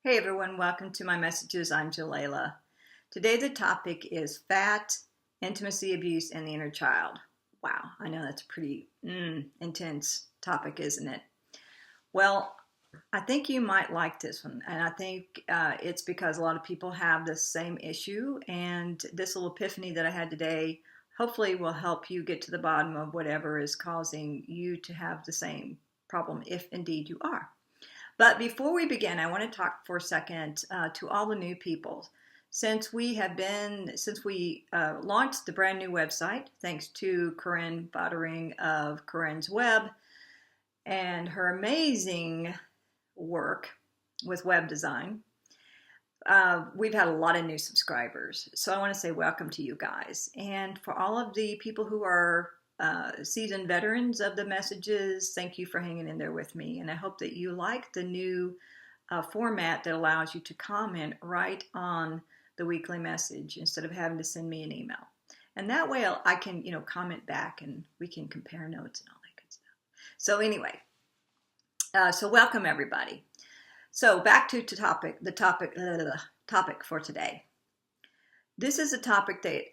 Hey everyone, welcome to my messages. I'm Jalala. Today the topic is fat, intimacy abuse, and the inner child. Wow, I know that's a pretty intense topic, isn't it? Well, I think you might like this one, and I think it's because a lot of people have this same issue, and this little epiphany that I had today hopefully will help you get to the bottom of whatever is causing you to have the same problem, if indeed you are. But before we begin, I want to talk for a second to all the new people. Since we launched the brand new website, thanks to Corinne Bottering of Corinne's Web and her amazing work with web design, we've had a lot of new subscribers. So I want to say welcome to you guys. And for all of the people who are seasoned veterans of the messages, thank you for hanging in there with me. And I hope that you like the new format that allows you to comment right on the weekly message instead of having to send me an email. And that way I can, comment back and we can compare notes and all that good stuff. So anyway, so welcome everybody. So back to the topic for today. This is a topic that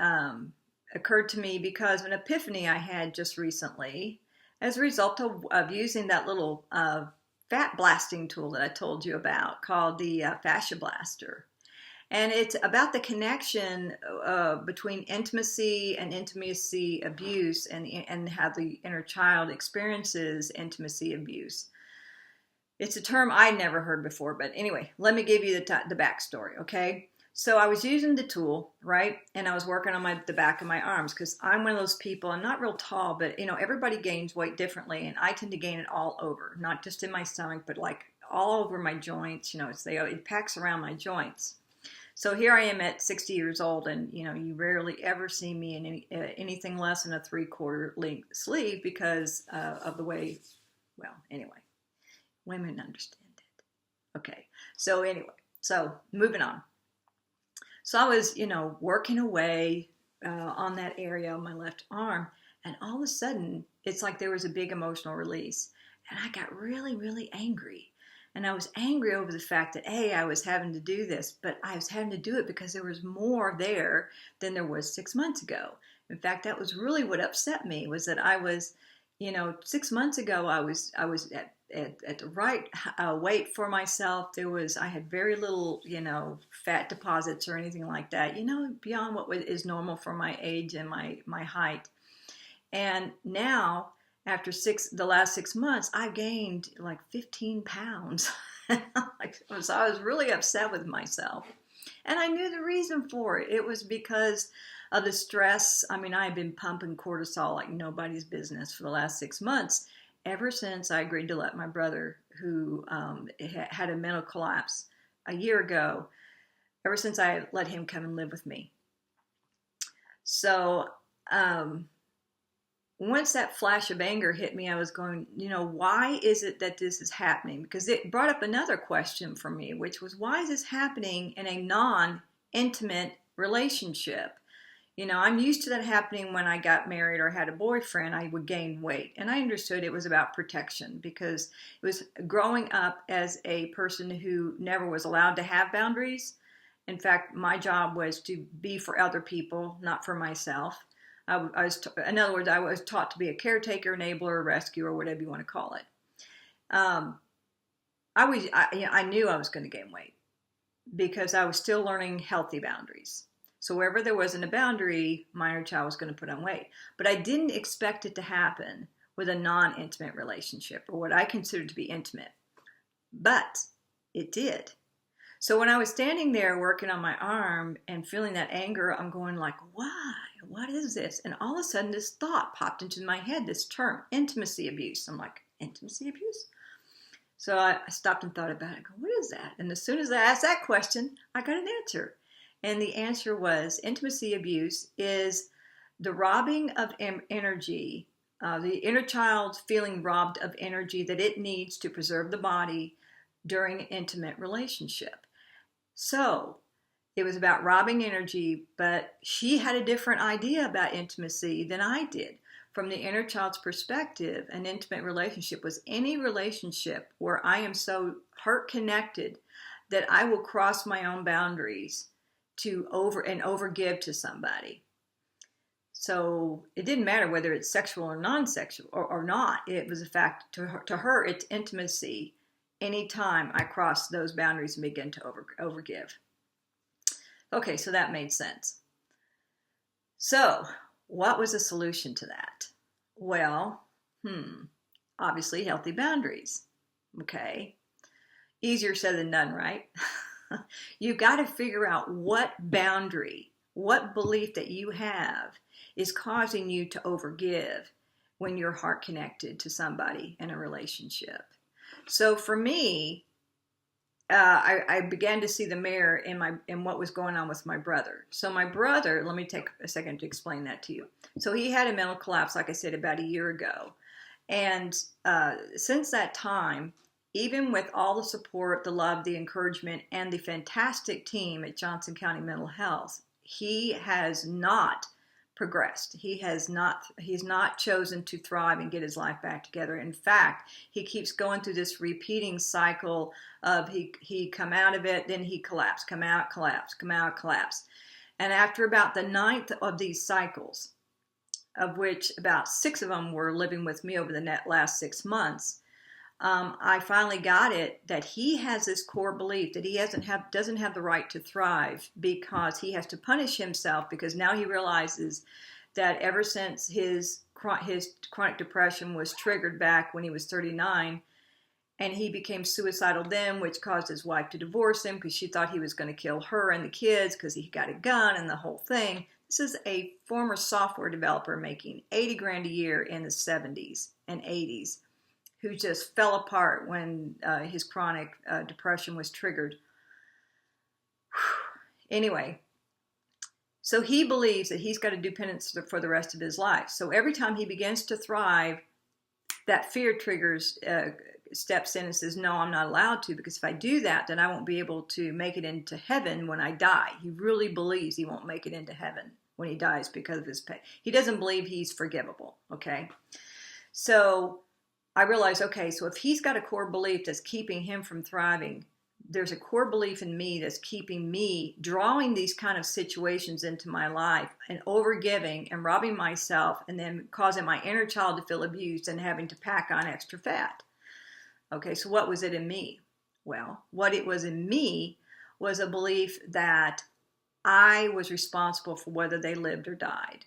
occurred to me because of an epiphany I had just recently as a result of using that little fat blasting tool that I told you about called the Fascia Blaster. And it's about the connection between intimacy and intimacy abuse and how the inner child experiences intimacy abuse. It's a term I never heard before, but anyway, let me give you the backstory, okay? So I was using the tool, right? And I was working on the back of my arms because I'm one of those people, I'm not real tall, but everybody gains weight differently. And I tend to gain it all over, not just in my stomach, but like all over my joints, it packs around my joints. So here I am at 60 years old and, you rarely ever see me in anything less than a 3/4 length sleeve because of the way, well, anyway, women understand it. Okay. So anyway, moving on. So I was, working away on that area on my left arm, and all of a sudden, it's like there was a big emotional release. And I got really, really angry. And I was angry over the fact that, I was having to do this, but I was having to do it because there was more there than there was 6 months ago. In fact, that was really what upset me, was that I was, 6 months ago, I was at the right weight for myself. I had very little, fat deposits or anything like that, beyond what is normal for my age and my height. And now, after the last 6 months, I've gained like 15 pounds. So I was really upset with myself. And I knew the reason for it. It was because of the stress. I mean, I had been pumping cortisol like nobody's business for the last 6 months, ever since I agreed to let my brother, who had a mental collapse a year ago, ever since I let him come and live with me. So once that flash of anger hit me, I was going, why is it that this is happening? Because it brought up another question for me, which was, why is this happening in a non-intimate relationship? I'm used to that happening when I got married or had a boyfriend. I would gain weight. And I understood it was about protection because it was growing up as a person who never was allowed to have boundaries. In fact, my job was to be for other people, not for myself. In other words, I was taught to be a caretaker, enabler, rescuer, whatever you want to call it. I knew I was going to gain weight because I was still learning healthy boundaries. So wherever there wasn't a boundary, my inner child was going to put on weight. But I didn't expect it to happen with a non-intimate relationship, or what I considered to be intimate. But it did. So when I was standing there working on my arm and feeling that anger, I'm going like, why? What is this? And all of a sudden this thought popped into my head, this term, intimacy abuse. I'm like, intimacy abuse? So I stopped and thought about it. I go, what is that? And as soon as I asked that question, I got an answer. And the answer was, intimacy abuse is the robbing of energy, the inner child feeling robbed of energy that it needs to preserve the body during an intimate relationship. So it was about robbing energy, but she had a different idea about intimacy than I did. From the inner child's perspective, an intimate relationship was any relationship where I am so heart connected that I will cross my own boundaries to overgive to somebody. So it didn't matter whether it's sexual or non-sexual or not. It was a fact to her, it's intimacy anytime I cross those boundaries and begin to overgive. Okay, so that made sense. So what was the solution to that? Well, obviously healthy boundaries. Okay. Easier said than done, right? You've got to figure out what boundary, what belief that you have is causing you to overgive when you're heart connected to somebody in a relationship. So for me, I began to see the mirror in what was going on with my brother. So my brother, let me take a second to explain that to you. So he had a mental collapse, like I said, about a year ago. And since that time, even with all the support, the love, the encouragement, and the fantastic team at Johnson County Mental Health, he has not progressed. He's not chosen to thrive and get his life back together. In fact, he keeps going through this repeating cycle of he come out of it, then he collapse, come out, collapse, come out, collapse. And after about the 9th of these cycles, of which about 6 of them were living with me over the last 6 months, I finally got it that he has this core belief that he doesn't have the right to thrive because he has to punish himself, because now he realizes that ever since his chronic depression was triggered back when he was 39, and he became suicidal then, which caused his wife to divorce him because she thought he was going to kill her and the kids because he got a gun and the whole thing. This is a former software developer making $80,000 a year in the 70s and 80s, who just fell apart when his chronic depression was triggered. Anyway, so he believes that he's got to do penance for the rest of his life. So every time he begins to thrive, that fear steps in and says, no, I'm not allowed to, because if I do that, then I won't be able to make it into heaven when I die. He really believes he won't make it into heaven when he dies because of his pain. He doesn't believe he's forgivable, okay? So I realized, okay, so if he's got a core belief that's keeping him from thriving, there's a core belief in me that's keeping me drawing these kind of situations into my life and overgiving and robbing myself and then causing my inner child to feel abused and having to pack on extra fat. Okay, so what was it in me? Well, what it was in me was a belief that I was responsible for whether they lived or died.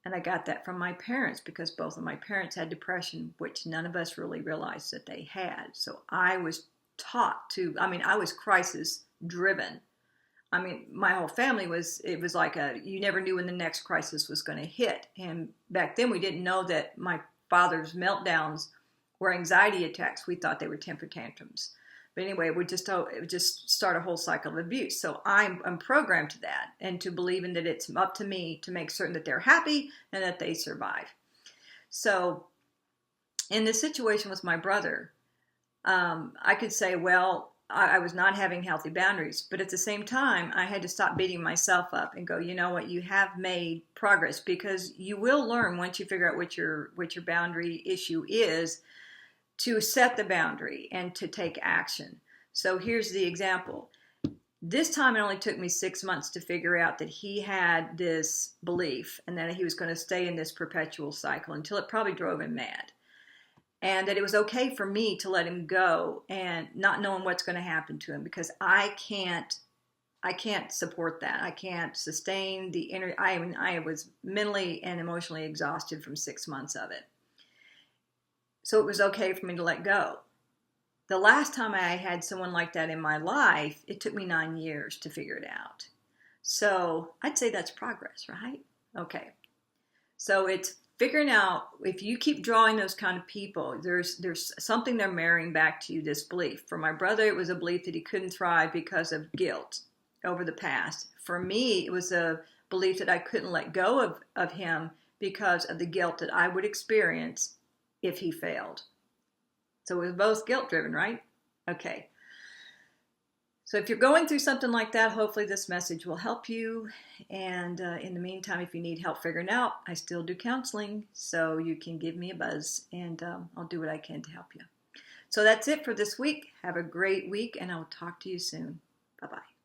And I got that from my parents because both of my parents had depression, which none of us really realized that they had. So I was taught I was crisis driven. I mean, my whole family it was like you never knew when the next crisis was going to hit. And back then we didn't know that my father's meltdowns were anxiety attacks. We thought they were temper tantrums. But anyway, it would just start a whole cycle of abuse. So I'm programmed to that and to believing that it's up to me to make certain that they're happy and that they survive. So in this situation with my brother, I could say, well, I was not having healthy boundaries. But at the same time, I had to stop beating myself up and go, you know what, you have made progress, because you will learn once you figure out what your boundary issue is, to set the boundary and to take action. So here's the example. This time it only took me 6 months to figure out that he had this belief and that he was going to stay in this perpetual cycle until it probably drove him mad. And that it was okay for me to let him go and not knowing what's going to happen to him, because I can't support that. I can't sustain the inner. I was mentally and emotionally exhausted from 6 months of it. So it was okay for me to let go. The last time I had someone like that in my life, it took me 9 years to figure it out. So I'd say that's progress, right? Okay. So it's figuring out, if you keep drawing those kind of people, there's something they're marrying back to you, this belief. For my brother, it was a belief that he couldn't thrive because of guilt over the past. For me, it was a belief that I couldn't let go of him because of the guilt that I would experience if he failed. So it was both guilt driven, right? Okay. So if you're going through something like that, hopefully this message will help you. And in the meantime, if you need help figuring out, I still do counseling. So you can give me a buzz and I'll do what I can to help you. So that's it for this week. Have a great week, and I'll talk to you soon. Bye-bye.